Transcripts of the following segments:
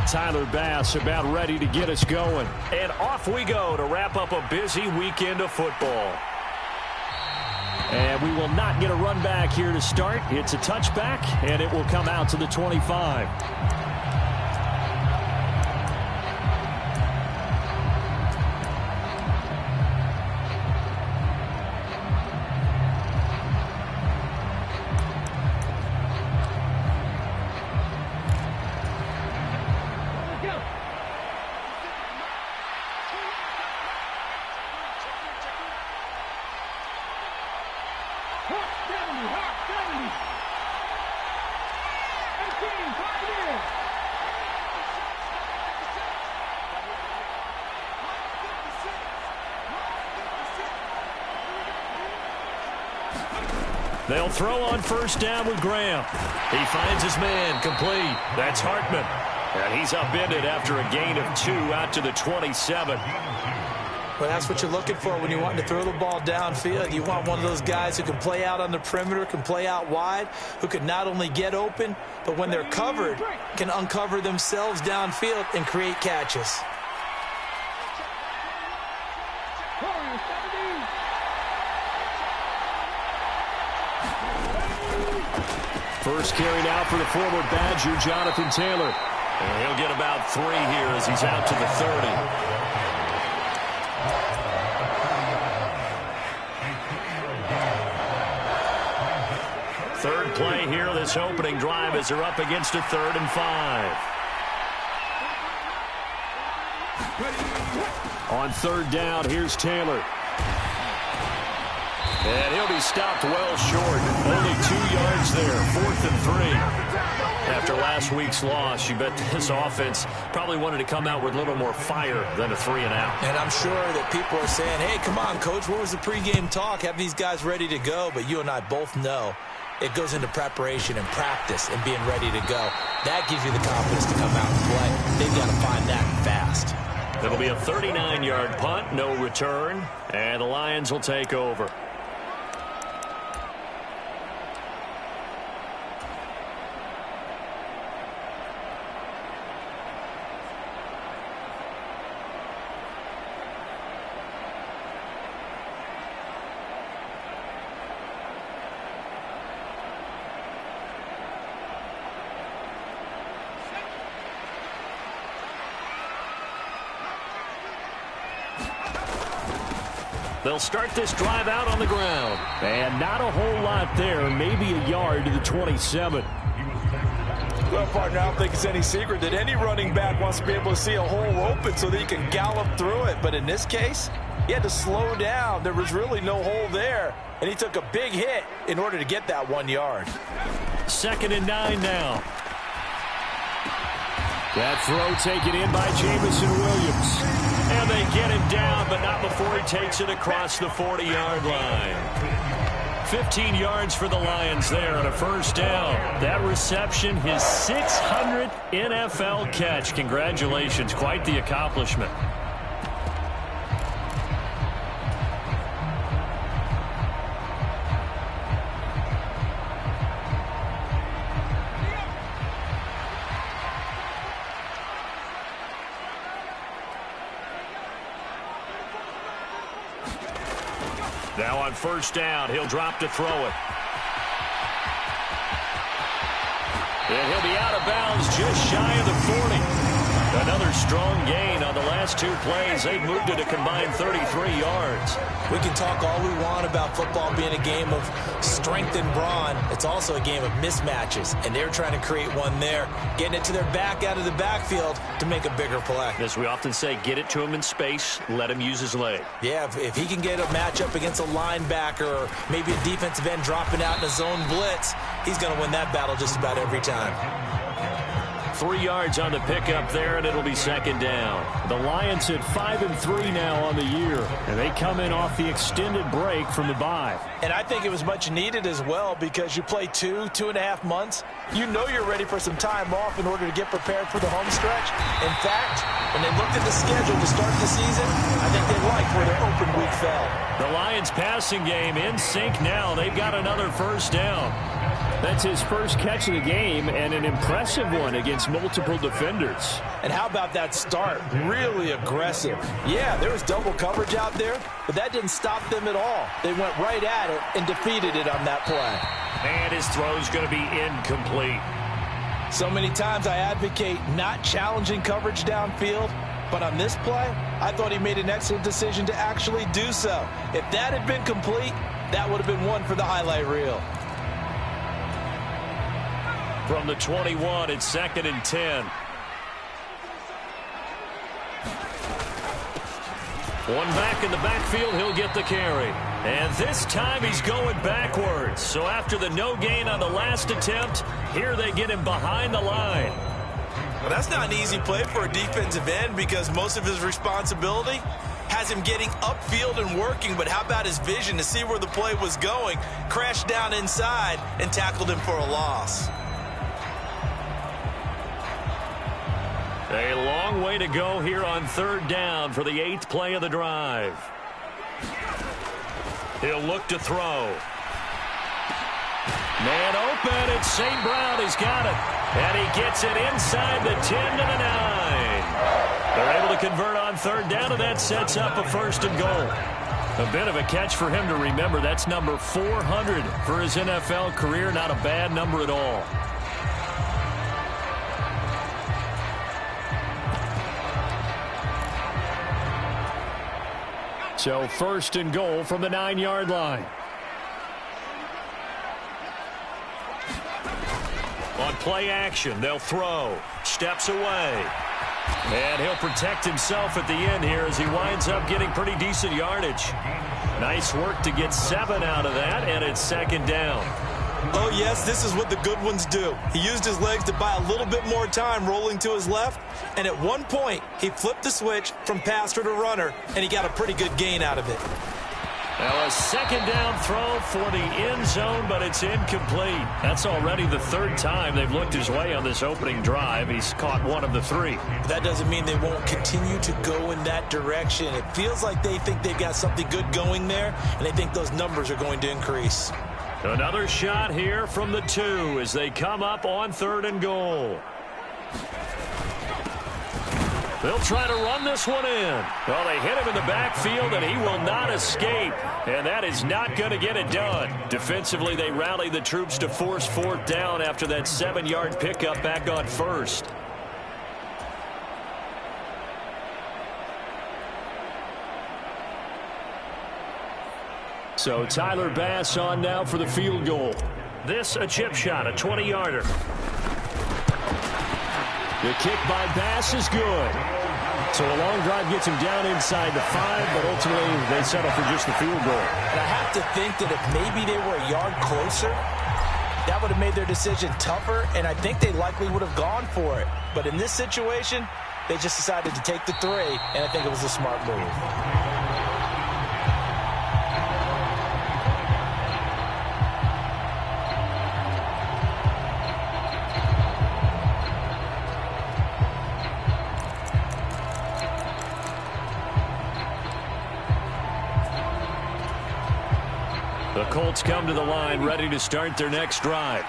Tyler Bass about ready to get us going. And off we go to wrap up a busy weekend of football. And we will not get a run back here to start. It's a touchback, and it will come out to the 25. They'll throw on first down with Graham. He finds his man complete. That's Hartman. And he's upended after a gain of 2 out to the 27. Well, that's what you're looking for when you want to throw the ball downfield. You want one of those guys who can play out on the perimeter, can play out wide, who can not only get open, but when they're covered, can uncover themselves downfield and create catches. First carry now for the former Badger, Jonathan Taylor. And he'll get about 3 here as he's out to the 30. Third play here, this opening drive as they're up against a 3rd and 5. On 3rd down, here's Taylor. And he'll be stopped well short. Only 2 yards there, 4th and 3. After last week's loss, you bet this offense probably wanted to come out with a little more fire than a 3 and out. And I'm sure that people are saying, hey, come on, Coach, where was the pregame talk? Have these guys ready to go? But you and I both know it goes into preparation and practice and being ready to go. That gives you the confidence to come out and play. They've got to find that fast. It'll be a 39-yard punt, no return, and the Lions will take over. They'll start this drive out on the ground. And not a whole lot there, maybe a yard to the 27. Well, partner, I don't think it's any secret that any running back wants to be able to see a hole open so that he can gallop through it. But in this case, he had to slow down. There was really no hole there, and he took a big hit in order to get that 1 yard. 2nd and 9 now. That throw taken in by Jamison Williams. And they get him down, but not before he takes it across the 40-yard line. 15 yards for the Lions there on a first down. That reception, his 600th NFL catch. Congratulations, quite the accomplishment. Now on first down, he'll drop to throw it. And he'll be out of bounds just shy of the 40. Another strong gain on the last 2 plays. They've moved it a combined 33 yards. We can talk all we want about football being a game of strength and brawn. It's also a game of mismatches, and they're trying to create one there, getting it to their back out of the backfield to make a bigger play. As we often say, get it to him in space, let him use his leg. Yeah, if he can get a matchup against a linebacker or maybe a defensive end dropping out in a zone blitz, he's going to win that battle just about every time. 3 yards on the pickup there, and it'll be 2nd down. The Lions at 5-3 now on the year, and they come in off the extended break from the bye. And I think it was much needed as well because you play 2.5 months. You know you're ready for some time off in order to get prepared for the home stretch. In fact, when they looked at the schedule to start the season, I think they liked where their open week fell. The Lions passing game in sync now. They've got another first down. That's his first catch of the game, and an impressive one against multiple defenders. And how about that start? Really aggressive. Yeah, there was double coverage out there, but that didn't stop them at all. They went right at it and defeated it on that play. And his throw's going to be incomplete. So many times I advocate not challenging coverage downfield, but on this play, I thought he made an excellent decision to actually do so. If that had been complete, that would have been one for the highlight reel. From the 21, it's 2nd and 10. One back in the backfield, he'll get the carry. And this time he's going backwards. So after the no gain on the last attempt, here they get him behind the line. Well, that's not an easy play for a defensive end because most of his responsibility has him getting upfield and working, but how about his vision to see where the play was going, crashed down inside, and tackled him for a loss. A long way to go here on 3rd down for the 8th play of the drive. He'll look to throw. Man open, it's St. Brown, he's got it. And he gets it inside the 10 to the 9. They're able to convert on 3rd down, and that sets up a 1st and goal. A bit of a catch for him to remember. That's number 400 for his NFL career. Not a bad number at all. So 1st and goal from the 9-yard line. On play action, they'll throw. Steps away. And he'll protect himself at the end here as he winds up getting pretty decent yardage. Nice work to get 7 out of that, and it's 2nd down. Oh, yes, this is what the good ones do. He used his legs to buy a little bit more time rolling to his left, and at one point, he flipped the switch from passer to runner, and he got a pretty good gain out of it. Now a 2nd down throw for the end zone, but it's incomplete. That's already the 3rd time they've looked his way on this opening drive. He's caught 1 of the 3. That doesn't mean they won't continue to go in that direction. It feels like they think they've got something good going there, and they think those numbers are going to increase. Another shot here from the 2 as they come up on 3rd and goal. They'll try to run this one in. Well, they hit him in the backfield, and he will not escape. And that is not going to get it done. Defensively, they rally the troops to force 4th down after that 7-yard pickup back on 1st. So Tyler Bass on now for the field goal. This a chip shot, a 20-yarder. The kick by Bass is good. So a long drive gets him down inside the 5, but ultimately they settle for just the field goal. And I have to think that if maybe they were a yard closer, that would have made their decision tougher, and I think they likely would have gone for it. But in this situation, they just decided to take the 3, and I think it was a smart move. The Colts come to the line ready to start their next drive.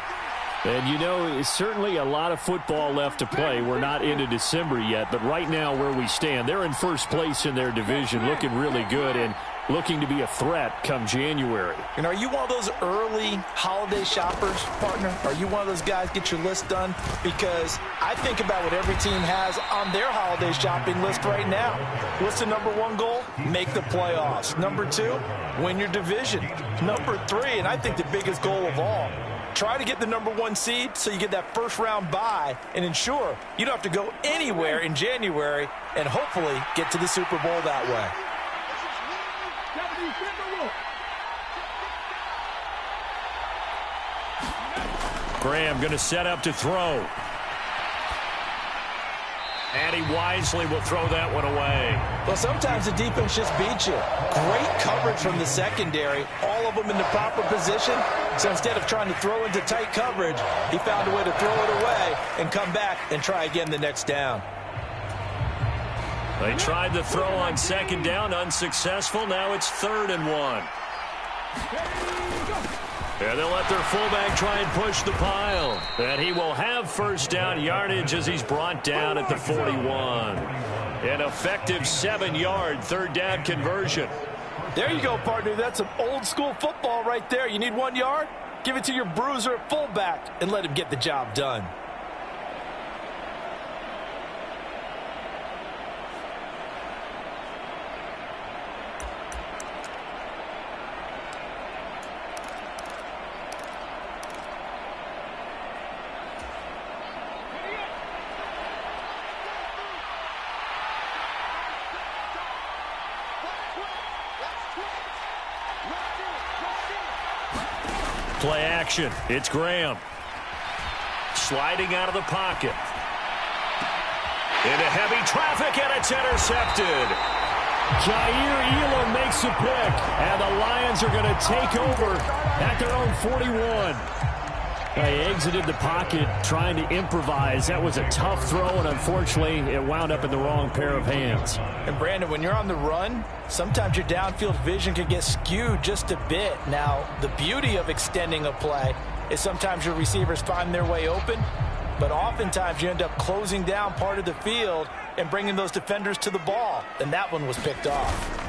And, you know, it's certainly a lot of football left to play. We're not into December yet, but right now where we stand, they're in first place in their division, looking really good and looking to be a threat come January. And are you one of those early holiday shoppers, partner? Are you one of those guys get your list done? Because I think about what every team has on their holiday shopping list right now. What's the number 1 goal? Make the playoffs. Number 2, win your division. Number 3, and I think the biggest goal of all, try to get the number 1 seed so you get that first-round bye and ensure you don't have to go anywhere in January and hopefully get to the Super Bowl that way. Graham going to set up to throw. And he wisely will throw that one away. Well, sometimes the defense just beats you. Great coverage from the secondary, all of them in the proper position. So instead of trying to throw into tight coverage, he found a way to throw it away and come back and try again the next down. They tried the throw on 2nd down, unsuccessful. Now it's 3rd and 1. And they'll let their fullback try and push the pile. And he will have first down yardage as he's brought down at the 41. An effective 7-yard third down conversion. There you go, partner. That's some old-school football right there. You need 1 yard? Give it to your bruiser at fullback and let him get the job done. Play action. It's Graham. Sliding out of the pocket. Into heavy traffic, and it's intercepted. Jair Elam makes a pick, and the Lions are going to take over at their own 41. They exited the pocket trying to improvise. That was a tough throw, and unfortunately, it wound up in the wrong pair of hands. And, Brandon, when you're on the run, sometimes your downfield vision can get skewed just a bit. Now, the beauty of extending a play is sometimes your receivers find their way open, but oftentimes you end up closing down part of the field and bringing those defenders to the ball, and that one was picked off.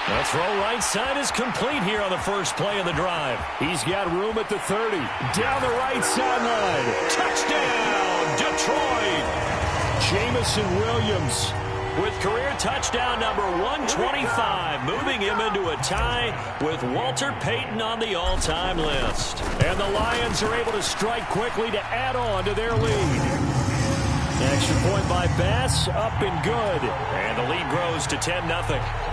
The throw right side is complete here on the first play of the drive. He's got room at the 30. Down the right sideline. Touchdown, Detroit. Jamison Williams with career touchdown number 125, moving him into a tie with Walter Payton on the all-time list. And the Lions are able to strike quickly to add on to their lead. Extra point by Bass, up and good. And the lead grows to 10-0.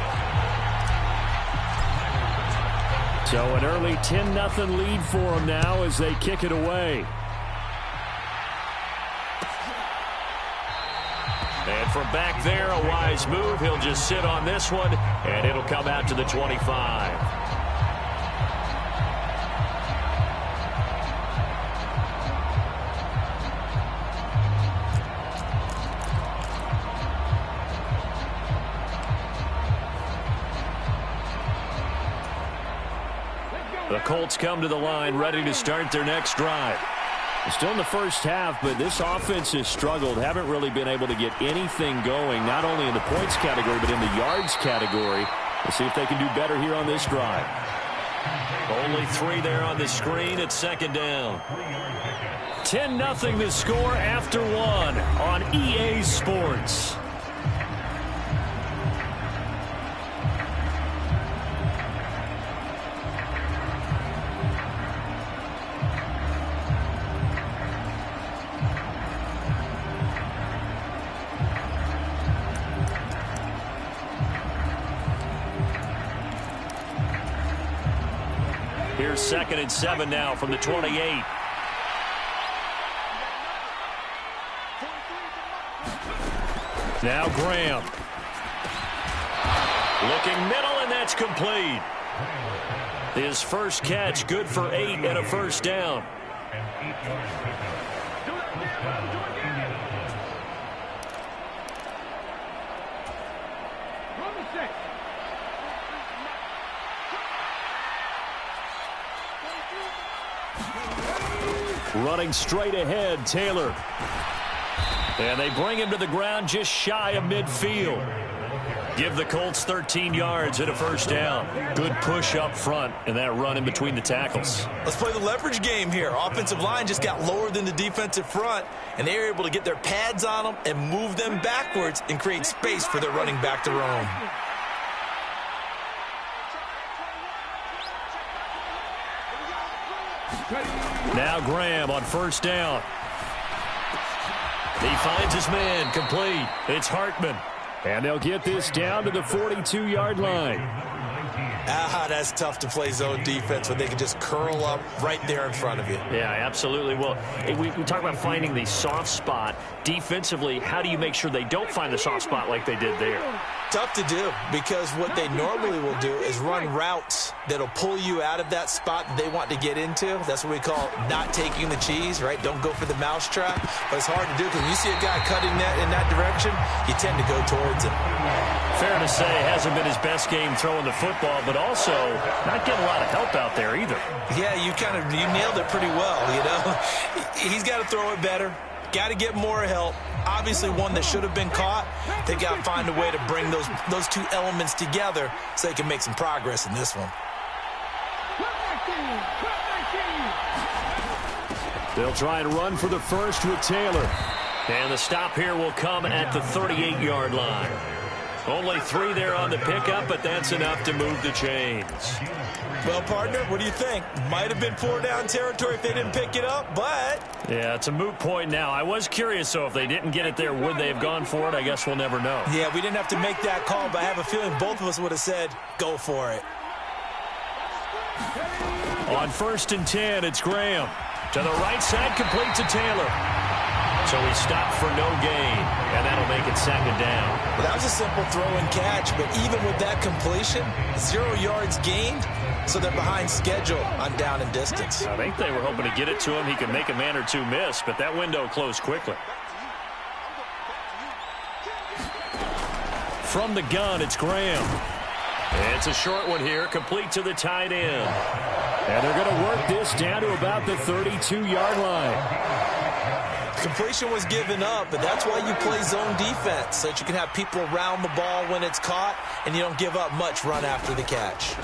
So an early 10-0 lead for them now as they kick it away. And from back there, a wise move. He'll just sit on this one, and it'll come out to the 25. The Colts come to the line, ready to start their next drive. Still in the first half, but this offense has struggled. Haven't really been able to get anything going, not only in the points category, but in the yards category. We'll see if they can do better here on this drive. Only 3 there on the screen at second down. 10-0 the score after 1 on EA Sports. Here's 2nd and 7 now from the 28. Now Graham. Looking middle, and that's complete. His first catch, good for 8 and a first down. Running straight ahead, Taylor. And they bring him to the ground just shy of midfield. Give the Colts 13 yards and a first down. Good push up front and that run in between the tackles. Let's play the leverage game here. Offensive line just got lower than the defensive front, and they were able to get their pads on them and move them backwards and create space for their running back to roam. Now Graham on first down. He finds his man, complete. It's Hartman. And they'll get this down to the 42-yard line. That's tough to play zone defense when they can just curl up right there in front of you. Yeah, absolutely. Well, we talk about finding the soft spot. Defensively, how do you make sure they don't find the soft spot like they did there? Tough to do, because what they normally will do is run routes that'll pull you out of that spot that they want to get into. That's what we call not taking the cheese, right? Don't go for the mousetrap. But it's hard to do because when you see a guy cutting that in that direction, you tend to go towards him. Fair to say, hasn't been his best game throwing the football, but also not getting a lot of help out there either. Yeah, you nailed it pretty well, you know. He's got to throw it better. Got to get more help. Obviously one that should have been caught. They got to find a way to bring those two elements together so they can make some progress in this one. They'll try and run for the first with Taylor. And the stop here will come at the 38-yard line. Only 3 there on the pickup, but that's enough to move the chains. Well, partner, what do you think? Might have been 4-down territory if they didn't pick it up, but... Yeah, it's a moot point now. I was curious, so if they didn't get it there, would they have gone for it? I guess we'll never know. Yeah, we didn't have to make that call, but I have a feeling both of us would have said, go for it. On 1st and 10, it's Graham. To the right side, complete to Taylor. So he stopped for no gain, and that'll make it 2nd down. Well, that was a simple throw and catch, but even with that completion, 0 yards gained, so they're behind schedule on down and distance. I think they were hoping to get it to him. He could make a man or two miss, but that window closed quickly. From the gun, it's Graham. It's a short one here, complete to the tight end. And they're going to work this down to about the 32-yard line. Completion was given up, but that's why you play zone defense, so that you can have people around the ball when it's caught, and you don't give up much run after the catch.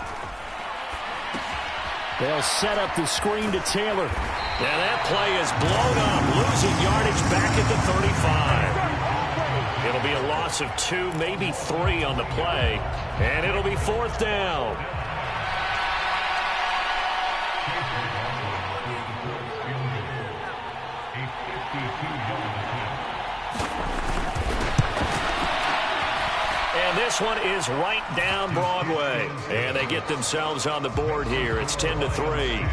They'll set up the screen to Taylor. Yeah, that play is blown up, losing yardage back at the 35. It'll be a loss of 2, maybe 3 on the play, and it'll be 4th down. And this one is right down Broadway. And they get themselves on the board here. It's 10-3.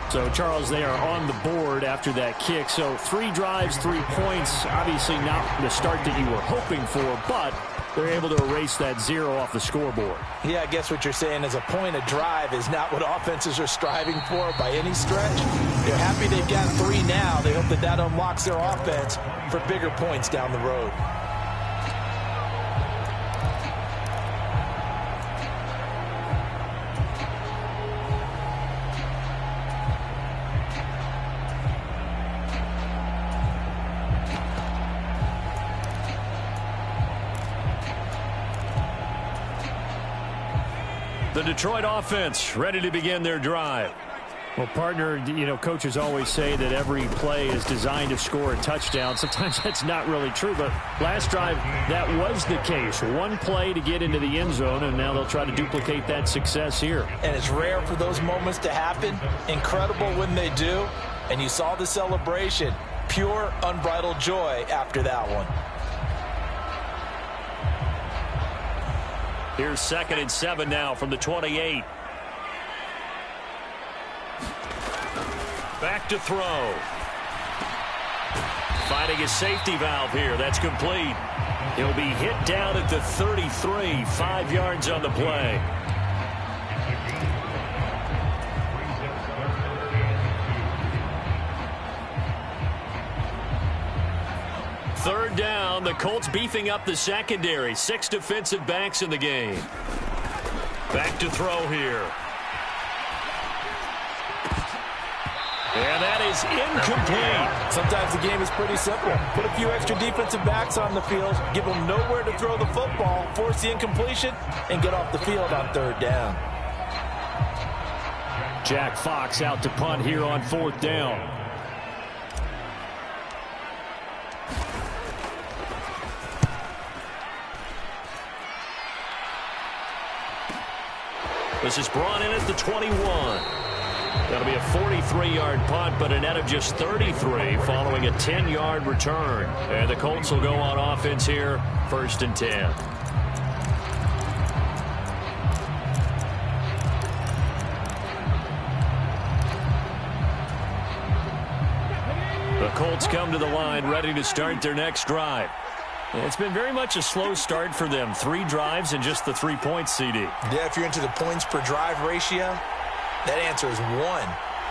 So, Charles, they are on the board after that kick. So 3 drives, 3 points. Obviously not the start that you were hoping for, but they're able to erase that 0 off the scoreboard. Yeah, I guess what you're saying is a point of drive is not what offenses are striving for by any stretch. They're happy they've got 3 now. They hope that that unlocks their offense for bigger points down the road. The Detroit offense ready to begin their drive. Well, partner, you know, coaches always say that every play is designed to score a touchdown. Sometimes that's not really true, but last drive, that was the case. 1 play to get into the end zone, and now they'll try to duplicate that success here. And it's rare for those moments to happen. Incredible when they do. And you saw the celebration. Pure, unbridled joy after that one. Here's 2nd and 7 now from the 28. Back to throw. Finding his safety valve here. That's complete. He'll be hit down at the 33. 5 yards on the play. Third down, the Colts beefing up the secondary. 6 defensive backs in the game. Back to throw here. And that is incomplete. Sometimes the game is pretty simple. Put a few extra defensive backs on the field, give them nowhere to throw the football, force the incompletion, and get off the field on 3rd down. Jack Fox out to punt here on 4th down. This is brought in at the 21. That'll be a 43-yard punt, but a net of just 33 following a 10-yard return. And the Colts will go on offense here, 1st and 10. The Colts come to the line ready to start their next drive. It's been very much a slow start for them. 3 drives and just the 3 points, CD. Yeah, if you're into the points per drive ratio, that answer is 1.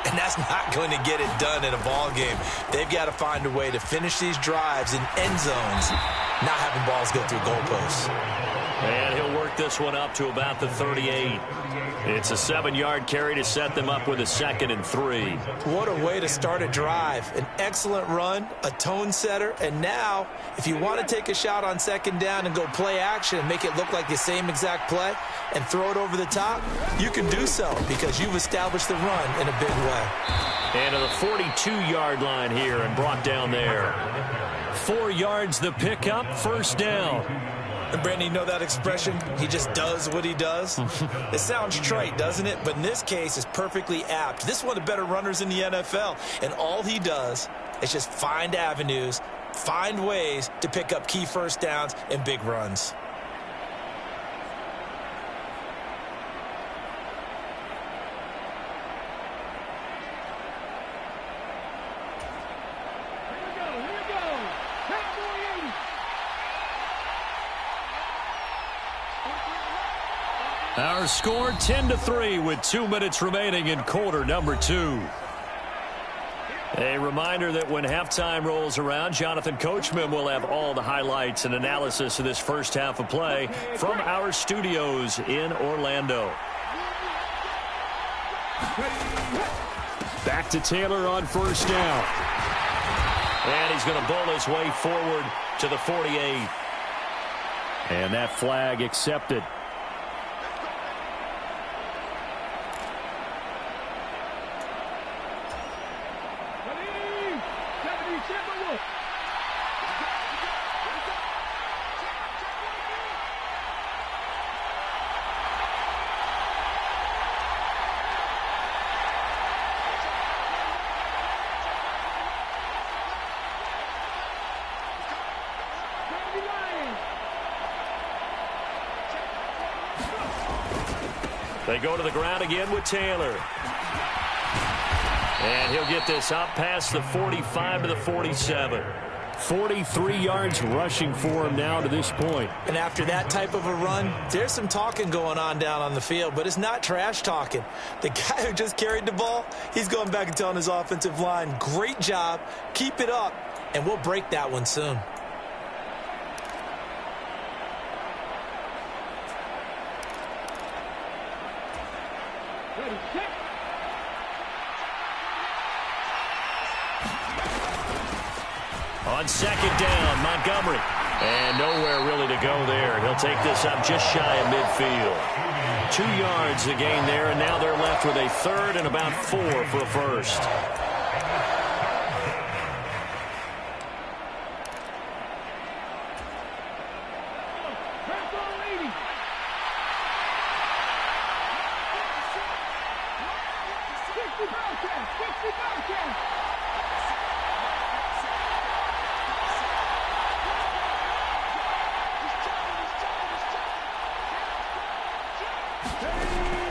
And that's not going to get it done in a ball game. They've got to find a way to finish these drives in end zones, not having balls go through goalposts. And he'll work this one up to about the 38. It's a 7-yard carry to set them up with a 2nd and 3. What a way to start a drive. An excellent run, a tone setter, and now if you want to take a shot on 2nd down and go play action and make it look like the same exact play and throw it over the top, you can do so because you've established the run in a big way. And to the 42-yard line here and brought down there. 4 yards the pickup, 1st down. And Brandon, you know that expression? He just does what he does? It sounds trite, doesn't it? But in this case, it's perfectly apt. This is one of the better runners in the NFL. And all he does is just find avenues, find ways to pick up key 1st downs and big runs. Our score 10-3 with 2 minutes remaining in quarter number 2. A reminder that when halftime rolls around, Jonathan Coachman will have all the highlights and analysis of this first half of play from our studios in Orlando. Back to Taylor on 1st down. And he's going to bowl his way forward to the 48. And that flag accepted. They go to the ground again with Taylor. And he'll get this up past the 45 to the 47. 43 yards rushing for him now to this point. And after that type of a run, there's some talking going on down on the field, but it's not trash talking. The guy who just carried the ball, he's going back and telling his offensive line, great job, keep it up, and we'll break that one soon. On 2nd down, Montgomery. And nowhere really to go there. He'll take this up just shy of midfield. 2 yards the gain there, and now they're left with a 3rd and about 4 for a 1st.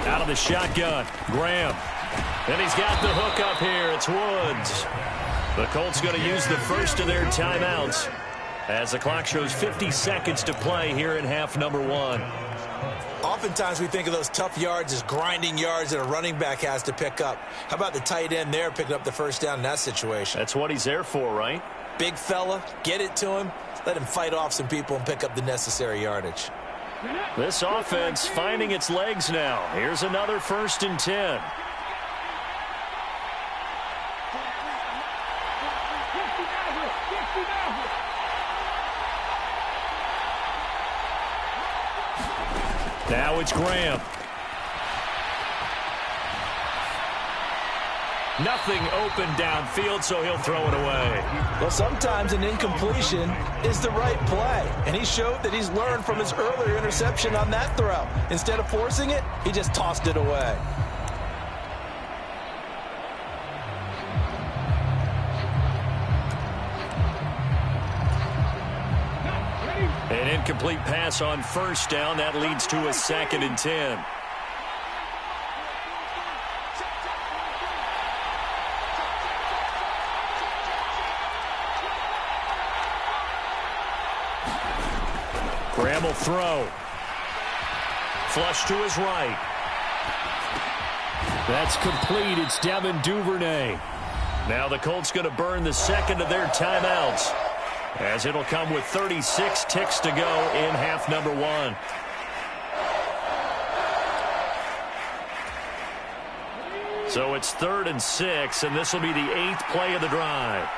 Out of the shotgun, Graham. And he's got the hook up here. It's Woods. The Colts going to use the first of their timeouts as the clock shows 50 seconds to play here in half number 1. Oftentimes we think of those tough yards as grinding yards that a running back has to pick up. How about the tight end there picking up the 1st down in that situation? That's what he's there for, right? Big fella, get it to him, let him fight off some people and pick up the necessary yardage. This offense finding its legs now. Here's another 1st and 10. Now it's Graham. Nothing open downfield, so he'll throw it away. Well, sometimes an incompletion is the right play, and he showed that he's learned from his earlier interception on that throw. Instead of forcing it, he just tossed it away. An incomplete pass on 1st down. That leads to a 2nd and 10. Lamb will throw. Flush to his right. That's complete. It's Devin Duvernay. Now the Colts going to burn the second of their timeouts, as it'll come with 36 ticks to go in half number one. So it's 3rd and 6, and this will be the 8th play of the drive.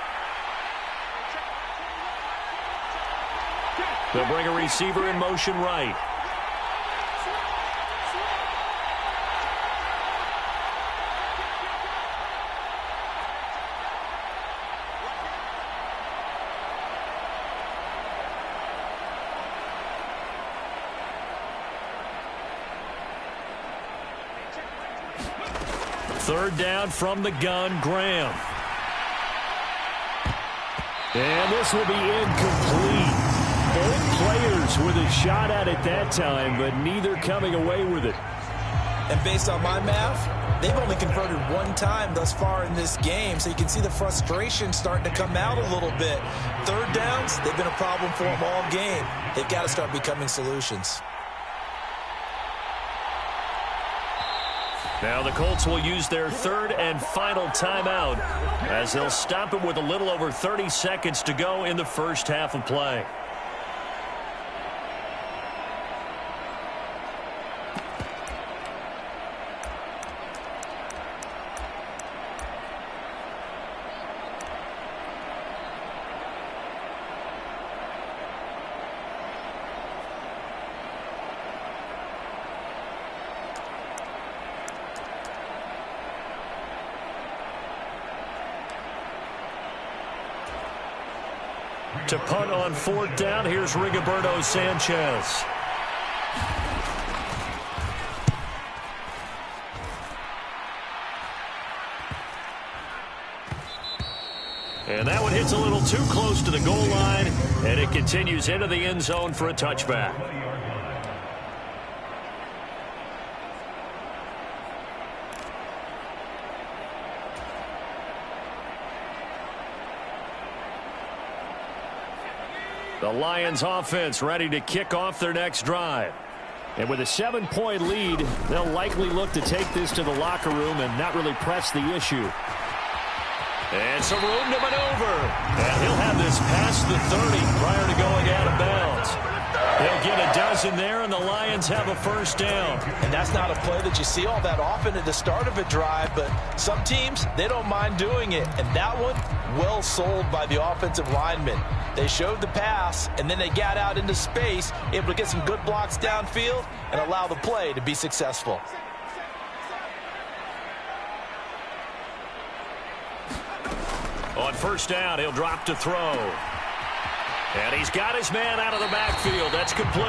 They'll bring a receiver in motion right. Third down from the gun, Graham. And this will be incomplete. Both players with a shot at it that time, but neither coming away with it. And based on my math, they've only converted one time thus far in this game, so you can see the frustration starting to come out a little bit. Third downs, they've been a problem for them all game. They've got to start becoming solutions. Now the Colts will use their 3rd and final timeout, as they'll stop it with a little over 30 seconds to go in the first half of play. To punt on 4th down, here's Rigoberto Sanchez. And that one hits a little too close to the goal line, and it continues into the end zone for a touchback. The Lions offense ready to kick off their next drive. And with a 7-point lead, they'll likely look to take this to the locker room and not really press the issue. And some room to maneuver. And he'll have this past the 30 prior to going out of bounds. They'll get a dozen there, and the Lions have a first down. And that's not a play that you see all that often at the start of a drive, but some teams, they don't mind doing it. And that one, well sold by the offensive lineman. They showed the pass, and then they got out into space, able to get some good blocks downfield and allow the play to be successful. On first down, he'll drop to throw. And he's got his man out of the backfield. That's complete.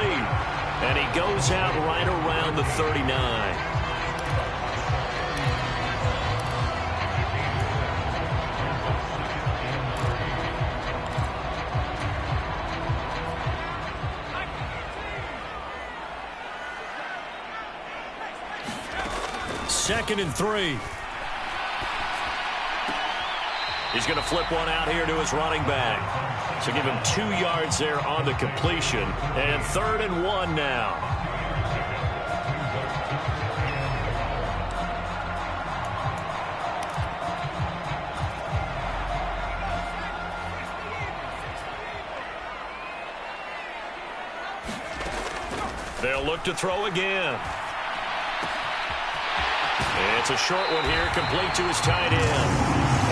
And he goes out right around the 39. Second and 3. He's going to flip one out here to his running back. So give him 2 yards there on the completion. And 3rd and 1 now. They'll look to throw again. It's a short one here, complete to his tight end.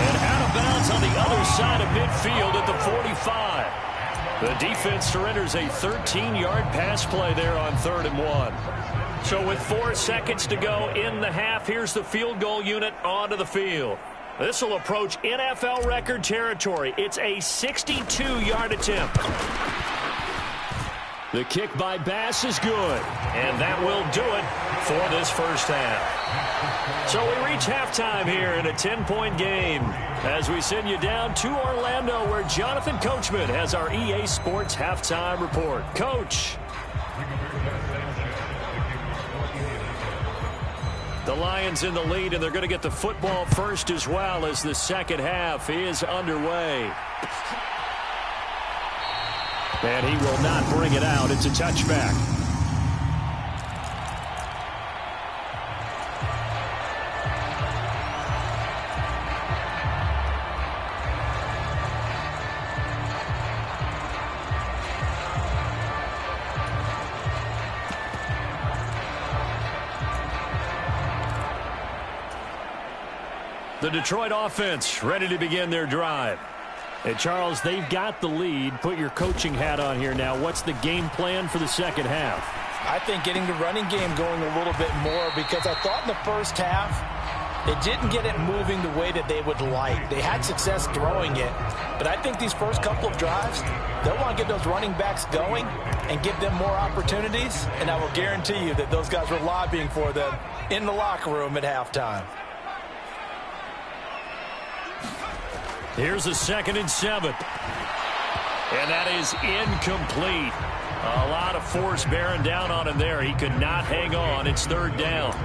And out of bounds on the other side of midfield at the 45. The defense surrenders a 13-yard pass play there on 3rd and 1. So with 4 seconds to go in the half, here's the field goal unit onto the field. This will approach NFL record territory. It's a 62-yard attempt. The kick by Bass is good, and that will do it for this first half. So we reach halftime here in a 10-point game as we send you down to Orlando, where Jonathan Coachman has our EA Sports halftime report. Coach. The Lions in the lead, and they're going to get the football first as well as the second half is underway. And he will not bring it out. It's a touchback. The Detroit offense ready to begin their drive. And Charles, they've got the lead. Put your coaching hat on here now. What's the game plan for the second half? I think getting the running game going a little bit more, because I thought in the first half they didn't get it moving the way that they would like. They had success throwing it, but I think these first couple of drives, they'll want to get those running backs going and give them more opportunities, and I will guarantee you that those guys were lobbying for them in the locker room at halftime. Here's a 2nd and 7. And that is incomplete. A lot of force bearing down on him there. He could not hang on. It's 3rd down.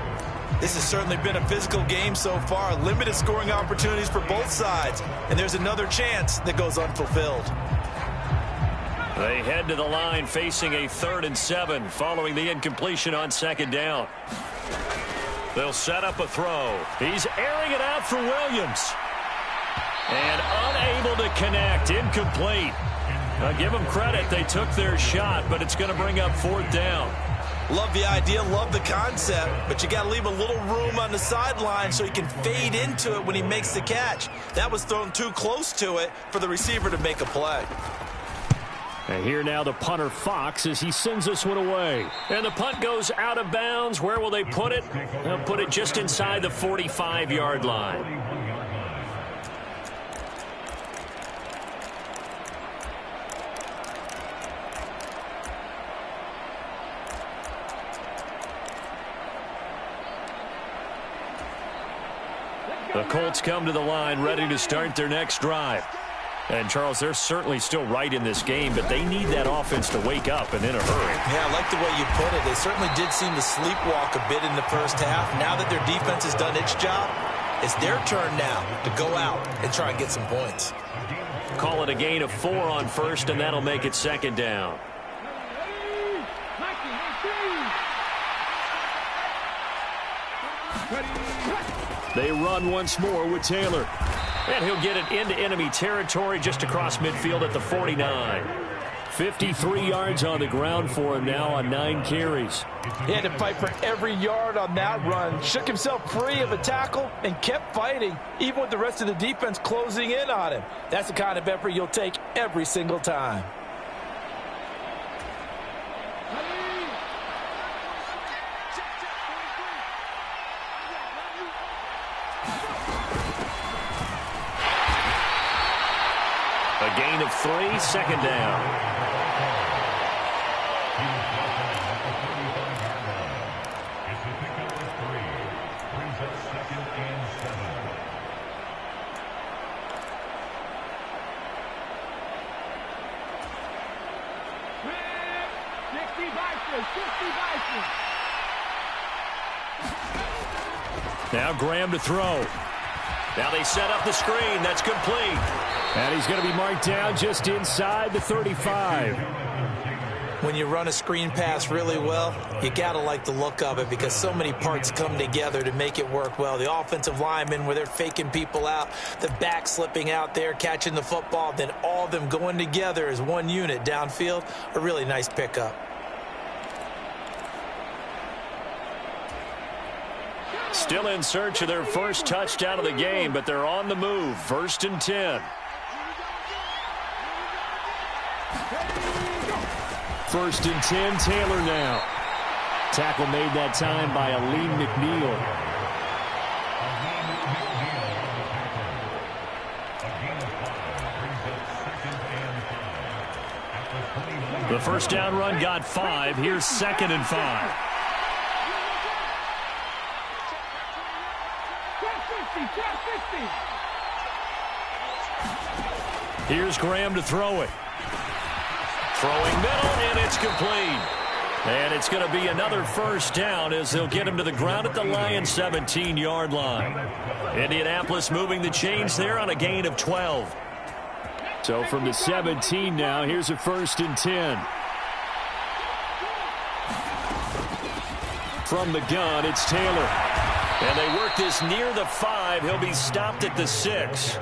This has certainly been a physical game so far. Limited scoring opportunities for both sides. And there's another chance that goes unfulfilled. They head to the line facing a 3rd and 7 following the incompletion on 2nd down. They'll set up a throw. He's airing it out for Williams. And unable to connect. Incomplete. Give them credit. They took their shot, but it's going to bring up 4th down. Love the idea, love the concept, but you got to leave a little room on the sideline so he can fade into it when he makes the catch. That was thrown too close to it for the receiver to make a play. And here now the punter Fox as he sends this one away. And the punt goes out of bounds. Where will they put it? They'll put it just inside the 45-yard line. The Colts come to the line ready to start their next drive. And, Charles, they're certainly still right in this game, but they need that offense to wake up and in a hurry. Yeah, I like the way you put it. They certainly did seem to sleepwalk a bit in the first half. Now that their defense has done its job, it's their turn now to go out and try and get some points. Call it a gain of 4 on 1st, and that'll make it 2nd down. They run once more with Taylor. And he'll get it into enemy territory just across midfield at the 49. 53 yards on the ground for him now on 9 carries. He had to fight for every yard on that run. Shook himself free of a tackle and kept fighting, even with the rest of the defense closing in on him. That's the kind of effort you'll take every single time. A gain of 3, 2nd down. Now Graham to throw. Now they set up the screen. That's complete. And he's going to be marked down just inside the 35. When you run a screen pass really well, you got to like the look of it because so many parts come together to make it work well. The offensive linemen, where they're faking people out, the back slipping out there, catching the football, then all of them going together as one unit downfield. A really nice pickup. Still in search of their first touchdown of the game, but they're on the move. 1st and 10. 1st and 10, Taylor now. Tackle made that time by Aleem McNeil. The first down run got 5. Here's 2nd and 5. Here's Graham to throw it. Throwing middle, and it's complete. And it's going to be another first down as they'll get him to the ground at the Lions' 17-yard line. Indianapolis moving the chains there on a gain of 12. So from the 17 now, here's a 1st and 10. From the gun, it's Taylor. And they work this near the 5. He'll be stopped at the 6.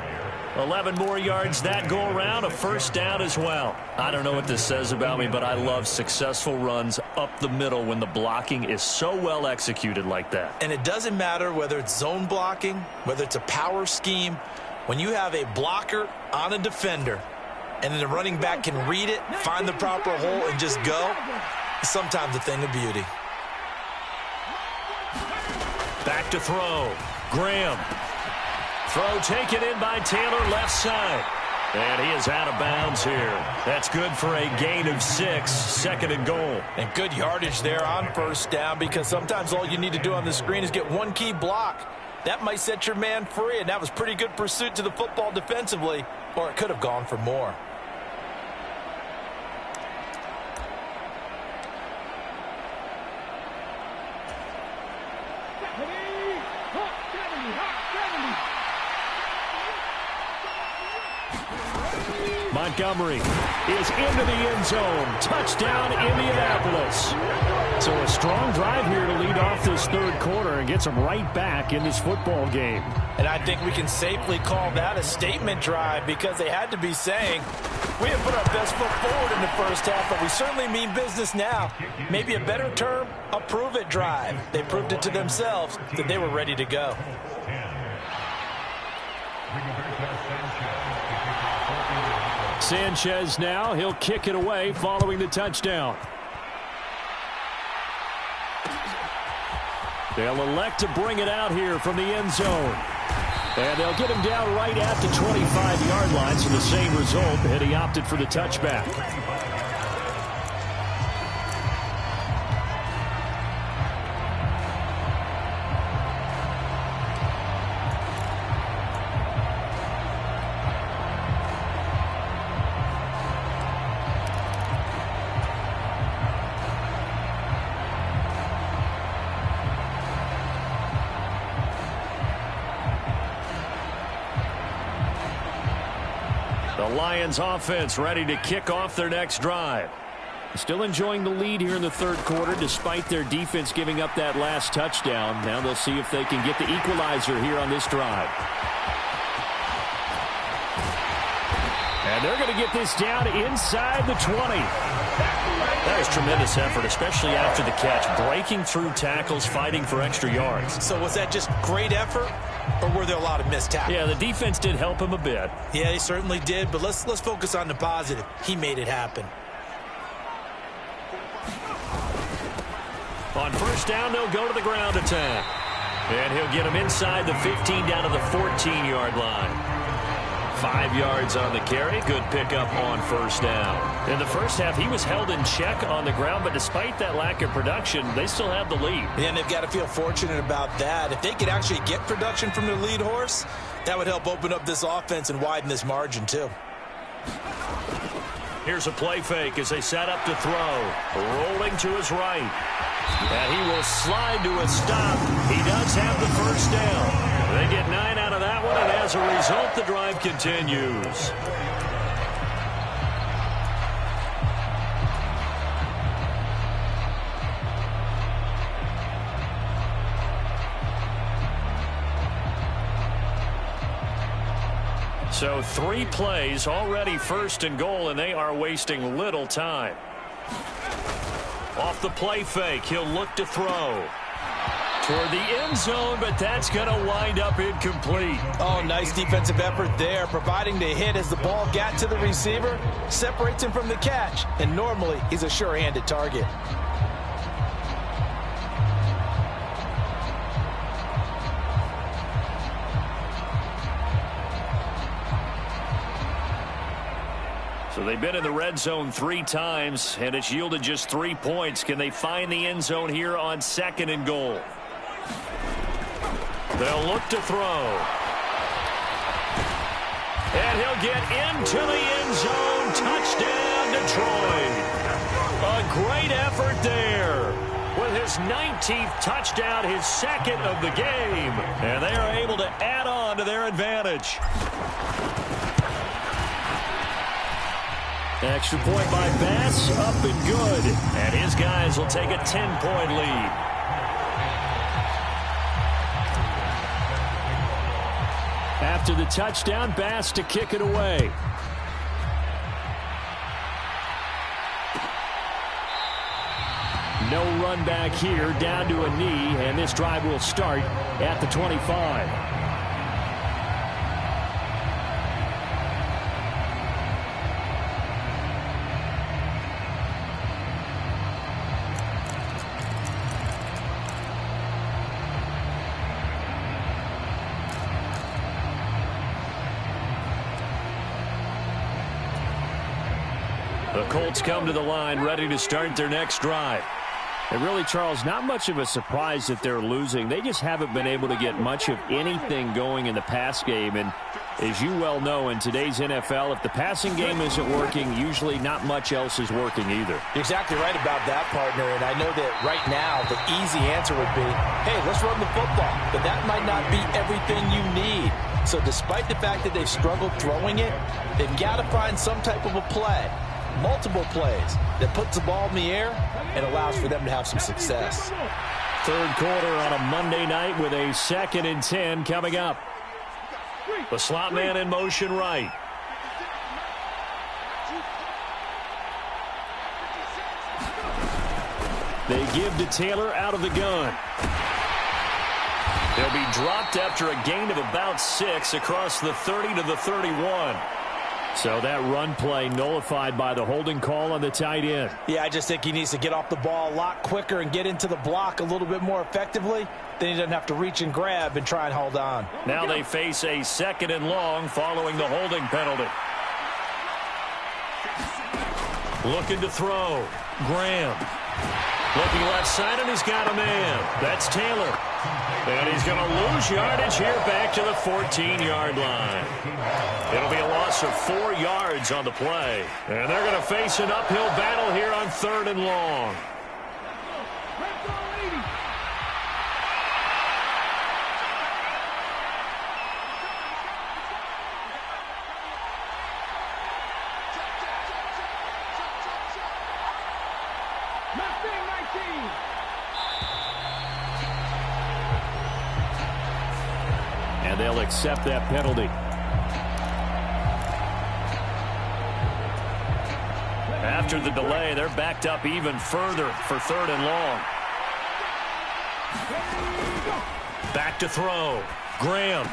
11 more yards that go around, a 1st down as well. I don't know what this says about me, but I love successful runs up the middle when the blocking is so well executed like that. And it doesn't matter whether it's zone blocking, whether it's a power scheme. When you have a blocker on a defender and then the running back can read it, find the proper hole, and just go, it's sometimes a thing of beauty. Back to throw. Graham. Throw taken in by Taylor, left side. And he is out of bounds here. That's good for a gain of 6, 2nd and goal. And good yardage there on 1st down, because sometimes all you need to do on the screen is get one key block. That might set your man free, and that was pretty good pursuit to the football defensively, or it could have gone for more. Montgomery is into the end zone. Touchdown, Indianapolis. So a strong drive here to lead off this 3rd quarter and gets them right back in this football game. And I think we can safely call that a statement drive, because they had to be saying, we have put our best foot forward in the 1st half, but we certainly mean business now. Maybe a better term, a prove-it drive. They proved it to themselves that they were ready to go. Sanchez now, he'll kick it away following the touchdown. They'll elect to bring it out here from the end zone. And they'll get him down right at the 25-yard line, so the same result, and he opted for the touchback. The Lions offense ready to kick off their next drive. Still enjoying the lead here in the 3rd quarter despite their defense giving up that last touchdown. Now they'll see if they can get the equalizer here on this drive. And they're going to get this down inside the 20. That was tremendous effort, especially after the catch. Breaking through tackles, fighting for extra yards. So was that just great effort, or were there a lot of missed tackles? Yeah, the defense did help him a bit. Yeah, he certainly did, but let's focus on the positive. He made it happen. On 1st down, they'll go to the ground attack. And he'll get him inside the 15 down to the 14-yard line. 5 yards on the carry. Good pickup on 1st down. In the 1st half, he was held in check on the ground, but despite that lack of production, they still have the lead. And they've got to feel fortunate about that. If they could actually get production from their lead horse, that would help open up this offense and widen this margin too. Here's a play fake as they set up to throw. Rolling to his right. And he will slide to a stop. He does have the 1st down. They get 9 out of that one, and as a result, the drive continues. So 3 plays, already 1st and goal, and they are wasting little time. Off the play fake, he'll look to throw. Toward the end zone, but that's going to wind up incomplete. Oh, nice defensive effort there, providing the hit as the ball got to the receiver, separates him from the catch, and normally he's a sure-handed target. So they've been in the red zone 3 times, and it's yielded just 3 points. Can they find the end zone here on 2nd and goal? They'll look to throw. And he'll get into the end zone. Touchdown, Detroit. A great effort there. With his 19th touchdown, his 2nd of the game. And they are able to add on to their advantage. Extra point by Bass, up and good. And his guys will take a 10-point lead. After the touchdown, Bass to kick it away. No run back here, down to a knee, and this drive will start at the 25. The Colts come to the line, ready to start their next drive. And really, Charles, not much of a surprise that they're losing. They just haven't been able to get much of anything going in the pass game. And as you well know, in today's NFL, if the passing game isn't working, usually not much else is working either. You're exactly right about that, partner. And I know that right now the easy answer would be, hey, let's run the football. But that might not be everything you need. So despite the fact that they've struggled throwing it, they've got to find some type of a play. Multiple plays that puts the ball in the air and allows for them to have some success. Third quarter on a Monday night with a 2nd and 10 coming up. The slot man in motion right. They give to Taylor out of the gun. They'll be dropped after a gain of about 6 across the 30 to the 31. So that run play nullified by the holding call on the tight end. Yeah, I just think he needs to get off the ball a lot quicker and get into the block a little bit more effectively. Then he doesn't have to reach and grab and try and hold on. Now they face a 2nd and long following the holding penalty. Looking to throw. Graham. Looking left side, and he's got a man. That's Taylor. And he's going to lose yardage here back to the 14-yard line. It'll be a loss of 4 yards on the play. And they're going to face an uphill battle here on 3rd and long. And they'll accept that penalty. After the delay, they're backed up even further for 3rd and long. Back to throw. Graham.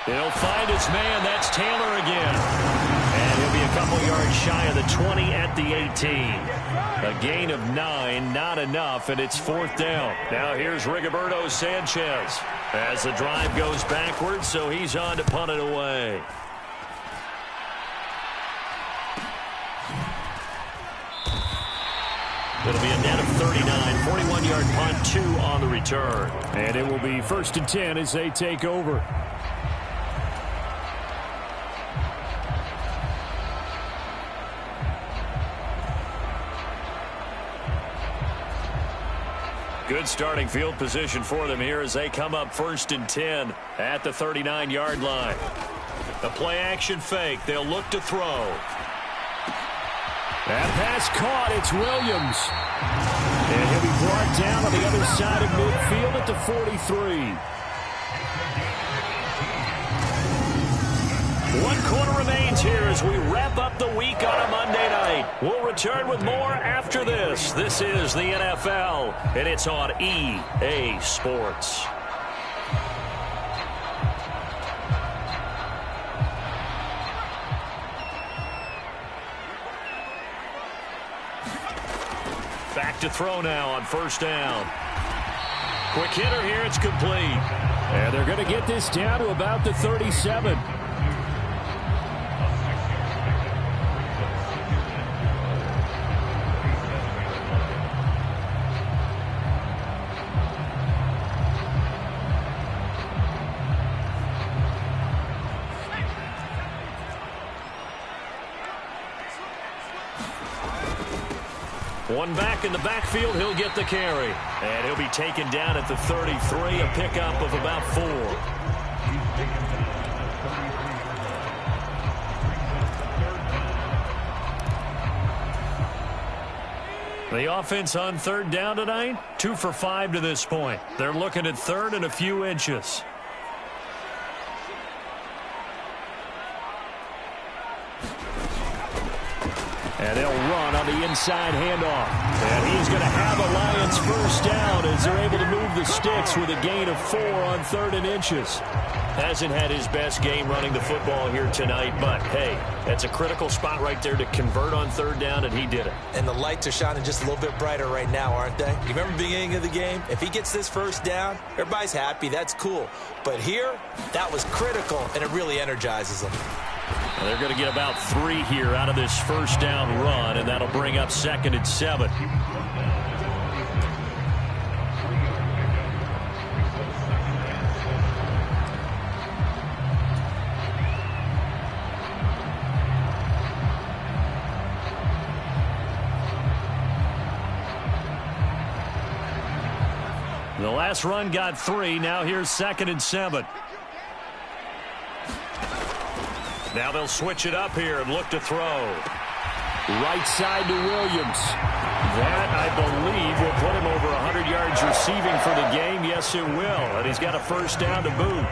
He'll find his man. That's Taylor again. And he'll be a couple yards shy of the 20 at the 18. A gain of 9, not enough, and it's 4th down. Now here's Rigoberto Sanchez as the drive goes backwards, so he's on to punt it away. It'll be a net of 39, 41-yard punt, 2 on the return. And it will be 1st and 10 as they take over. Good starting field position for them here as they come up 1st and 10 at the 39-yard line. The play action fake. They'll look to throw. That pass caught. It's Williams. And he'll be brought down on the other side of midfield at the 43. 1 quarter remains here as we wrap up the week on a Monday night. We'll return with more after this. This is the NFL, and it's on EA Sports. Back to throw now on 1st down. Quick hitter here. It's complete. And they're going to get this down to about the 37. One back in the backfield, he'll get the carry. And he'll be taken down at the 33, a pickup of about 4. The offense on third down tonight, 2 for 5 to this point. They're looking at third and a few inches. And they'll run on the inside handoff. And he's going to have a Lions first down as they're able to move the sticks with a gain of 4 on third and inches. Hasn't had his best game running the football here tonight, but, hey, that's a critical spot right there to convert on third down, and he did it. And the lights are shining just a little bit brighter right now, aren't they? You remember the beginning of the game? If he gets this first down, everybody's happy. That's cool. But here, that was critical, and it really energizes them. Well, they're going to get about 3 here out of this first down run, and that'll bring up 2nd and 7. The last run got 3. Now here's 2nd and 7. Now they'll switch it up here and look to throw. Right side to Williams. That, I believe, will put him over 100 yards receiving for the game. Yes, it will. And he's got a first down to boot.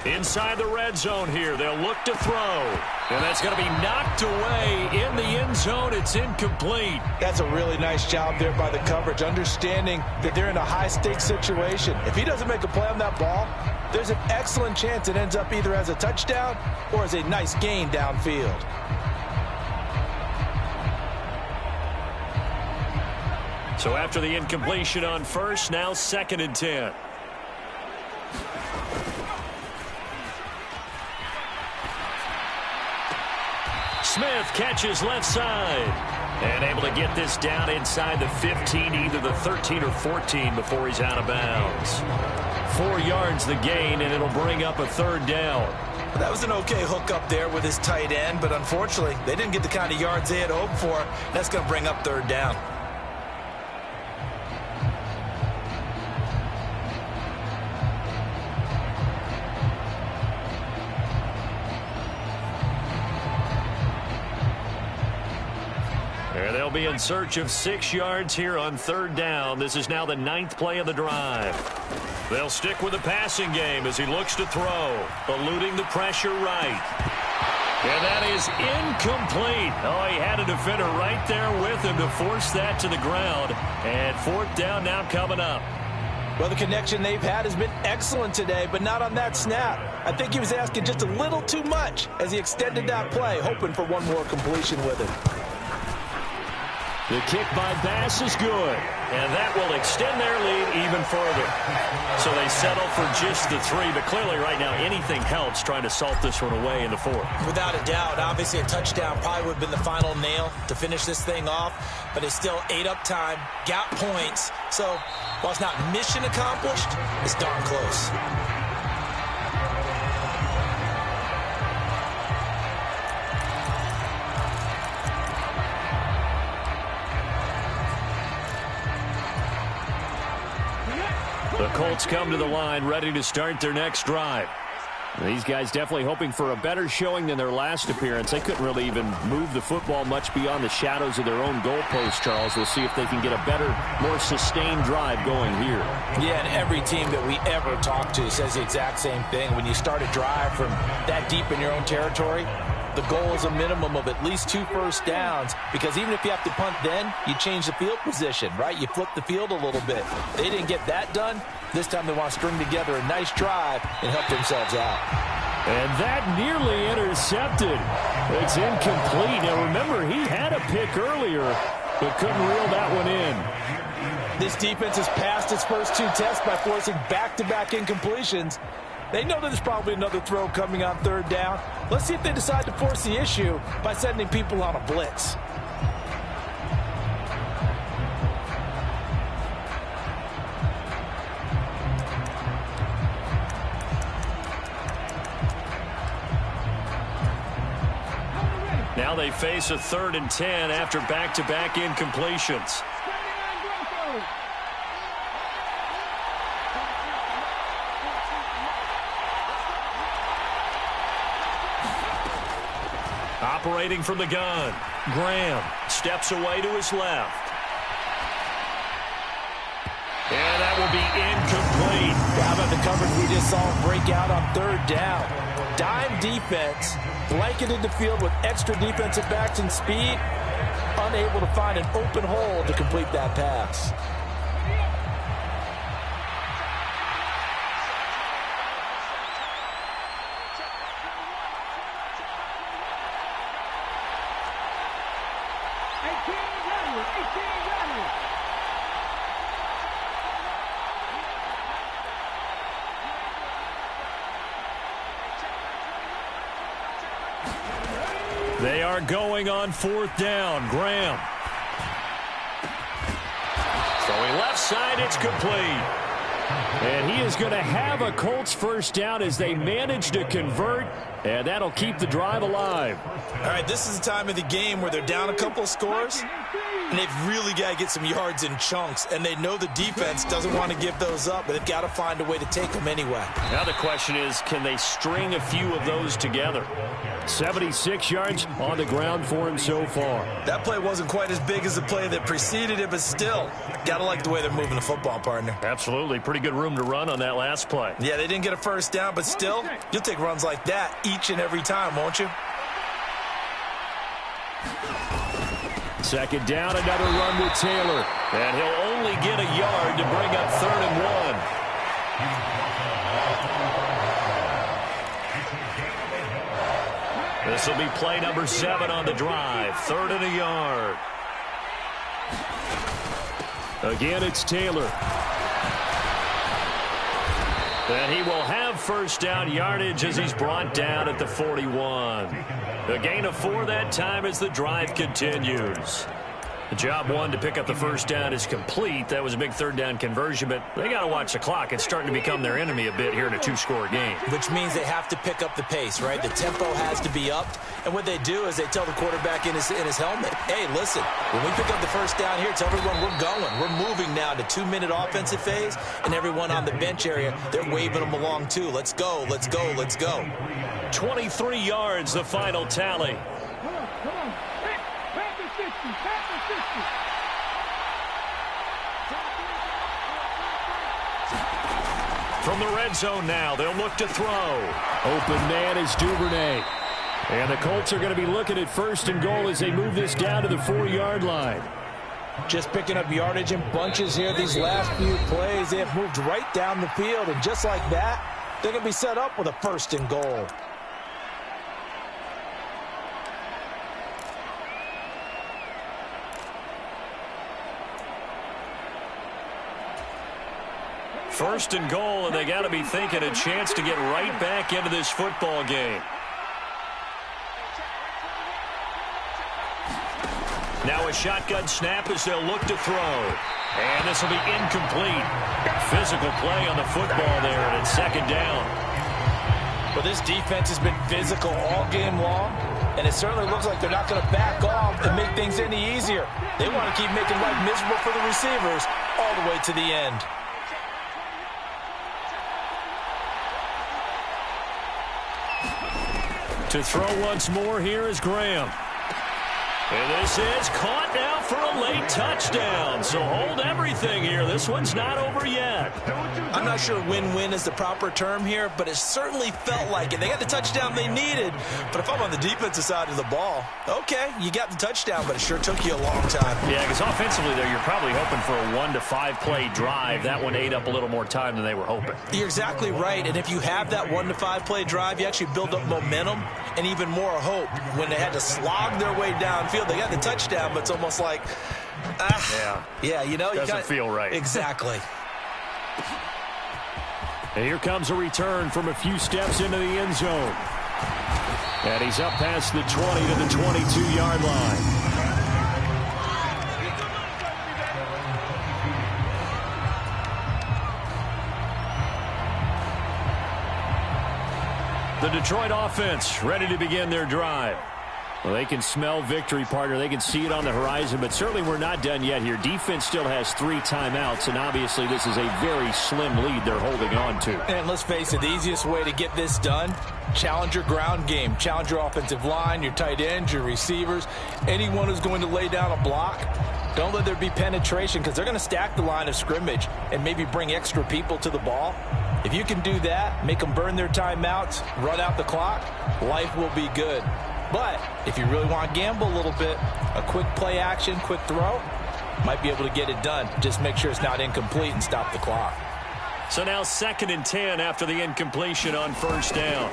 Inside the red zone here. They'll look to throw. And that's going to be knocked away in the end zone. It's incomplete. That's a really nice job there by the coverage, understanding that they're in a high-stakes situation. If he doesn't make a play on that ball, there's an excellent chance it ends up either as a touchdown or as a nice gain downfield. So after the incompletion on first, now 2nd and 10. Smith catches left side. And able to get this down inside the 15, either the 13 or 14 before he's out of bounds. 4 yards the gain, and it'll bring up a third down. That was an okay hook up there with his tight end, but unfortunately, they didn't get the kind of yards they had hoped for. That's going to bring up third down. They'll be in search of 6 yards here on third down. This is now the 9th play of the drive. They'll stick with the passing game as he looks to throw, eluding the pressure right. And that is incomplete. Oh, he had a defender right there with him to force that to the ground. And 4th down now coming up. Well, the connection they've had has been excellent today, but not on that snap. I think he was asking just a little too much as he extended that play, hoping for one more completion with it. The kick by Bass is good, and that will extend their lead even further. So they settle for just the 3, but clearly right now anything helps trying to salt this one away in the 4th. Without a doubt, obviously a touchdown probably would have been the final nail to finish this thing off, but it's still ate up time, got points. So while it's not mission accomplished, it's darn close. The Colts come to the line ready to start their next drive. These guys definitely hoping for a better showing than their last appearance. They couldn't really even move the football much beyond the shadows of their own goalpost, Charles. We'll see if they can get a better, more sustained drive going here. Yeah, and every team that we ever talk to says the exact same thing. When you start a drive from that deep in your own territory, the goal is a minimum of at least 2 first downs, because even if you have to punt then, you change the field position, right? You flip the field a little bit. They didn't get that done. This time they want to string together a nice drive and help themselves out. And that nearly intercepted. It's incomplete. Now remember, he had a pick earlier, but couldn't reel that one in. This defense has passed its first 2 tests by forcing back-to-back incompletions. They know that there's probably another throw coming on third down. Let's see if they decide to force the issue by sending people on a blitz. Now they face a 3rd and 10 after back-to-back incompletions. Operating from the gun, Graham steps away to his left. And that will be incomplete. How about the coverage we just saw him break out on 3rd down? Dime defense, blanketed the field with extra defensive backs and speed, unable to find an open hole to complete that pass. They are going on 4th down. Graham. Throwing left side, it's complete. And he is going to have a Colts 1st down as they manage to convert, and that'll keep the drive alive. All right, this is the time of the game where they're down a couple of scores, and they've really got to get some yards in chunks, and they know the defense doesn't want to give those up, but they've got to find a way to take them anyway. Now the question is, can they string a few of those together? 76 yards on the ground for him so far. That play wasn't quite as big as the play that preceded it, but still, got to like the way they're moving the football, partner. Absolutely. Pretty good room to run on that last play. Yeah, they didn't get a 1st down, but still, you'll take runs like that each and every time, won't you? 2nd down, another run with Taylor. And he'll only get a yard to bring up 3rd and 1. This will be play number 7 on the drive. 3rd and a yard. Again, it's Taylor. And he will have 1st down yardage as he's brought down at the 41. A gain of 4 that time as the drive continues. The job 1 to pick up the 1st down is complete. That was a big 3rd down conversion, but they got to watch the clock. It's starting to become their enemy a bit here in a 2-score game. Which means they have to pick up the pace, right? The tempo has to be upped. And what they do is they tell the quarterback in his helmet, hey, listen, when we pick up the 1st down here, tell everyone we're going. We're moving now to 2-minute offensive phase, and everyone on the bench area, they're waving them along too. Let's go, let's go, let's go. 23 yards, the final tally. From the red zone now, they'll look to throw. Open man is Duvernay. And the Colts are going to be looking at 1st and goal as they move this down to the 4-yard line. Just picking up yardage in bunches here these last few plays. They have moved right down the field, and just like that, they're going to be set up with a 1st and goal. First and goal, and they got to be thinking a chance to get right back into this football game. Now a shotgun snap as they'll look to throw. And this will be incomplete. Physical play on the football there, and it's 2nd down. Well, this defense has been physical all game long, and it certainly looks like they're not going to back off and make things any easier. They want to keep making life miserable for the receivers all the way to the end. To throw once more, here is Graham. And this is caught now for a late touchdown. So hold everything here. This one's not over yet. I'm not sure win-win is the proper term here, but it certainly felt like it. They got the touchdown they needed. But if I'm on the defensive side of the ball, okay, you got the touchdown, but it sure took you a long time. Yeah, because offensively there, you're probably hoping for a 1 to 5 play drive. That one ate up a little more time than they were hoping. You're exactly right. And if you have that 1 to 5 play drive, you actually build up momentum and even more hope. When they had to slog their way downfield, they got the touchdown, but it's almost like, yeah, you know, doesn't feel right. Exactly. And here comes a return from a few steps into the end zone. And he's up past the 20 to the 22-yard line. The Detroit offense ready to begin their drive. Well, they can smell victory, partner. They can see it on the horizon, but certainly we're not done yet here. Defense still has 3 timeouts, and obviously this is a very slim lead they're holding on to. And let's face it, the easiest way to get this done, challenge your ground game. Challenge your offensive line, your tight ends, your receivers, anyone who's going to lay down a block. Don't let there be penetration because they're going to stack the line of scrimmage and maybe bring extra people to the ball. If you can do that, make them burn their timeouts, run out the clock, life will be good. But if you really want to gamble a little bit, a quick play action, quick throw, might be able to get it done. Just make sure it's not incomplete and stop the clock. So now 2nd and 10 after the incompletion on 1st down.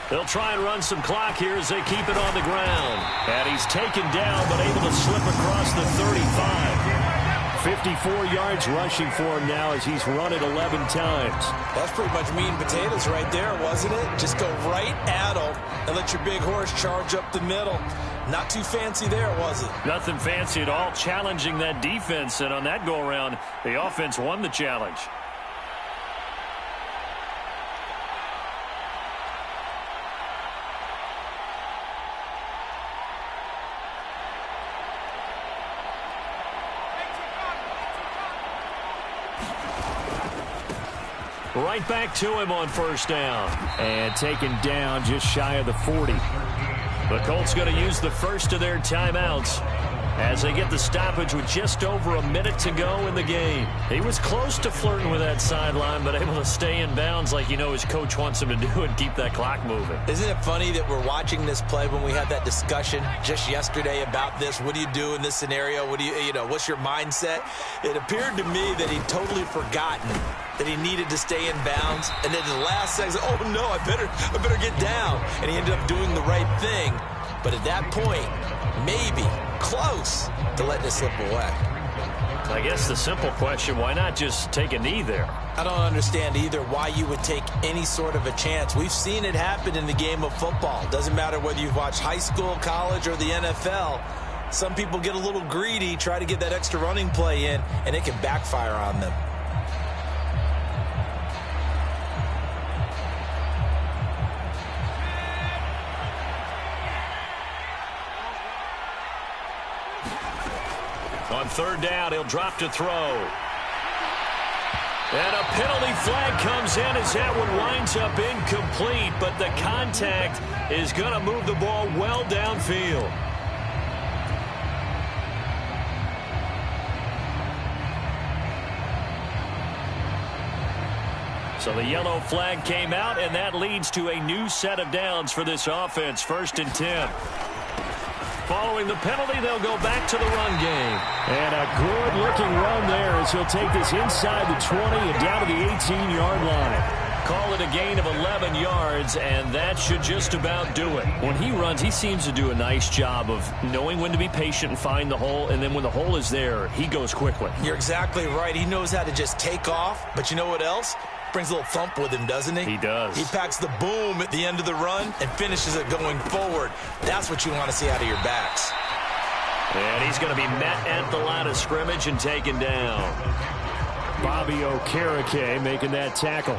They'll try and run some clock here as they keep it on the ground. And he's taken down but able to slip across the 35. 54 yards rushing for him now as he's run it 11 times. That's pretty much meat and potatoes right there, wasn't it? Just go right at him and let your big horse charge up the middle. Not too fancy there, was it? Nothing fancy at all, challenging that defense. And on that go-around, the offense won the challenge. Right back to him on 1st down. And taken down just shy of the 40. The Colts going to use the first of their timeouts as they get the stoppage with just over a minute to go in the game. He was close to flirting with that sideline, but able to stay in bounds like his coach wants him to do and keep that clock moving. Isn't it funny that we're watching this play when we had that discussion just yesterday about this? What do you do in this scenario? What do what's your mindset? It appeared to me that he'd totally forgotten that he needed to stay in bounds, and then the last second, oh no, I better get down. And he ended up doing the right thing. But at that point, maybe close to letting it slip away. I guess the simple question, why not just take a knee there? I don't understand either why you would take any sort of a chance. We've seen it happen in the game of football. Doesn't matter whether you've watched high school, college, or the NFL. Some people get a little greedy, try to get that extra running play in, and it can backfire on them. On 3rd down, he'll drop to throw. And a penalty flag comes in as that one winds up incomplete, but the contact is going to move the ball well downfield. So the yellow flag came out, and that leads to a new set of downs for this offense. 1st and 10. Following the penalty, they'll go back to the run game. And a good-looking run there as he'll take this inside the 20 and down to the 18-yard line. Call it a gain of 11 yards, and that should just about do it. When he runs, he seems to do a nice job of knowing when to be patient and find the hole, and then when the hole is there, he goes quickly. You're exactly right. He knows how to just take off, but you know what else? Brings a little thump with him, doesn't he? He does. He packs the boom at the end of the run and finishes it going forward. That's what you want to see out of your backs. And he's going to be met at the line of scrimmage and taken down. Bobby Okereke making that tackle.